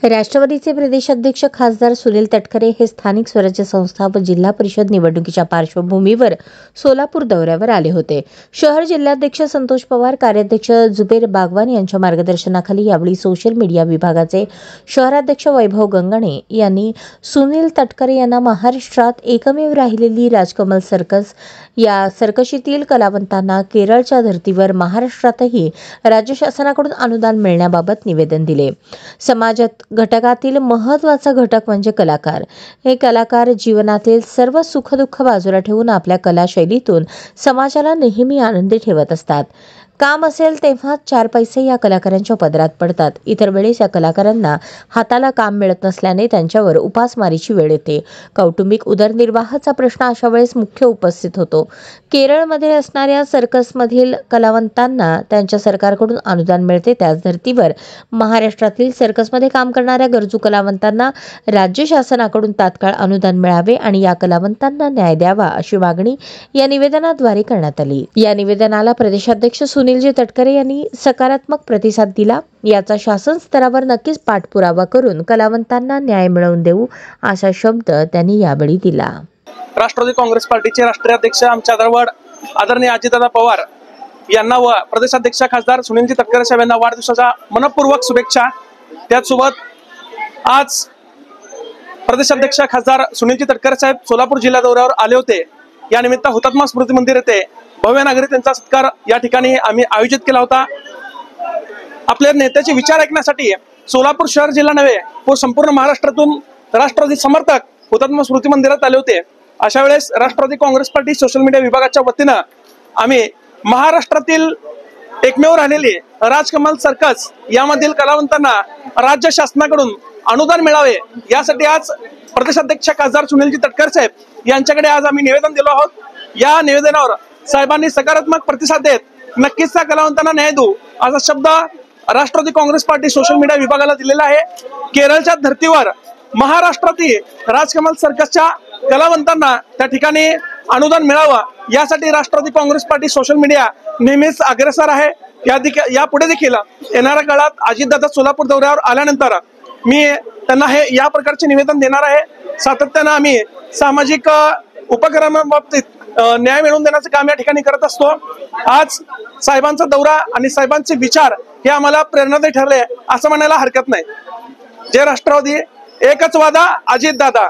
राष्ट्रवादीचे प्रदेशाध्यक्ष खासदार सुनील तटकरे हे स्थानिक स्वराज्य संस्था व जिल्हा परिषद निवडणुकीच्या पार्श्वभूमीवर सोलापूर दौऱ्यावर आले होते. शहर जिल्हाध्यक्ष संतोष पवार, कार्याध्यक्ष जुबेर बागवान यांच्या मार्गदर्शनाखाली यावेळी सोशल मीडिया विभागाचे शहराध्यक्ष वैभव गंगाणे यांनी सुनील तटकरे यांना महाराष्ट्रात एकमेव राहिलेली राजकमल सर्कस या सर्कशीतील कलावंतांना केरळच्या धर्तीवर महाराष्ट्रातही राज्य शासनाकडून अनुदान मिळण्याबाबत निवेदन दिले. समाजात घटकातील महत्त्वाचा घटक म्हणजे कलाकार. हे कलाकार जीवनातील सर्व सुखदुःख बाजूला ठेवून आपल्या कलाशैलीतून समाजाला नेहमी आनंदी ठेवत असतात. काम असेल तेव्हा 4 पैसे या कलाकारांच्या पदरात पडतात. इतर वेळेस या कलाकारांना हाताला काम मिळत नसल्याने त्यांच्यावर उपासमारीची वेळ येते. कौटुंबिक उदरनिर्वाहाचा प्रश्न अशा वेळेस मुख्य उपस्थित होतो. केरळमध्ये असणाऱ्या सर्कसमधील कलावंतांना त्यांच्या सरकारकडून अनुदान मिळते. त्याच धर्तीवर महाराष्ट्रातील सर्कसमध्ये काम करणाऱ्या गरजू कलावंतांना राज्य शासनाकडून तात्काळ अनुदान मिळावे आणि या कलावंतांना न्याय द्यावा अशी मागणी या निवेदनाद्वारे करण्यात आली. या निवेदनाला प्रदेशाध्यक्ष सुनीलजी तटकरे यांनी सकारात्मक प्रतिसाद दिला. याचा शासन स्तरावर नक्कीच पाठपुरावा करून कलावंतांना न्याय मिळवून देऊ असा शब्द त्यांनी यावेळी दिला. राष्ट्रवादी काँग्रेस पार्टीचे राष्ट्रीय अध्यक्ष आमच्या आदरवड आदरणीय अजितदादा पवार यांना व प्रदेशाध्यक्ष खासदार सुनीलजी तटकरे साहेब यांना वाढदिवसाच्या मनपूर्वक शुभेच्छा. त्याचसोबत आज प्रदेशाध्यक्ष खासदार सुनीलजी तटकरे साहेब सोलापूर जिल्हा दौऱ्यावर आले होते. या निमित्त हुतात्मा स्मृती मंदिर येथे भव्य नागरिक त्यांचा सत्कार या ठिकाणी आम्ही आयोजित केला होता. आपल्या नेत्याचे विचार ऐकण्यासाठी सोलापूर शहर जिल्हा नव्हे व संपूर्ण महाराष्ट्रातून राष्ट्रवादी समर्थक हुतात्मा स्मृती मंदिरात आले होते. अशा वेळेस राष्ट्रवादी काँग्रेस पार्टी सोशल मीडिया विभागाच्या वतीनं आम्ही महाराष्ट्रातील एकमेव राहिलेली राजकमल सर्कस यामधील कलावंतांना राज्य शासनाकडून अनुदान मिळावे यासाठी आज प्रदेशाध्यक्ष खासदार सुनीलजी तटकरे साहेब यांच्याकडे आज आम्ही निवेदन दिलो आहोत. या निवेदनावर साहेबांनी सकारात्मक प्रतिसाद देत नक्कीच त्या कलावंतांना न्याय देऊ असा शब्द राष्ट्रवादी काँग्रेस पार्टी सोशल मीडिया विभागाला दिलेला आहे. केरळच्या धर्तीवर महाराष्ट्रातील राजकमल सर्कसच्या कलावंतांना त्या ठिकाणी अनुदान मिळावं यासाठी राष्ट्रवादी काँग्रेस पार्टी सोशल मीडिया नेहमीच अग्रेसर आहे. यापुढे देखील येणाऱ्या काळात अजितदादा सोलापूर दौऱ्यावर आल्यानंतर मी त्यांना हे या प्रकारचे निवेदन देणार आहे. सातत्यानं आम्ही सामाजिक उपक्रमांबाबतीत न्याय मिळवून देण्याचं काम या ठिकाणी करत असतो. आज साहेबांचा दौरा आणि साहेबांचे विचार हे आम्हाला प्रेरणादायी ठरले असं म्हणायला हरकत नाही. जय राष्ट्रवादी, एकच वादा, अजितदादा.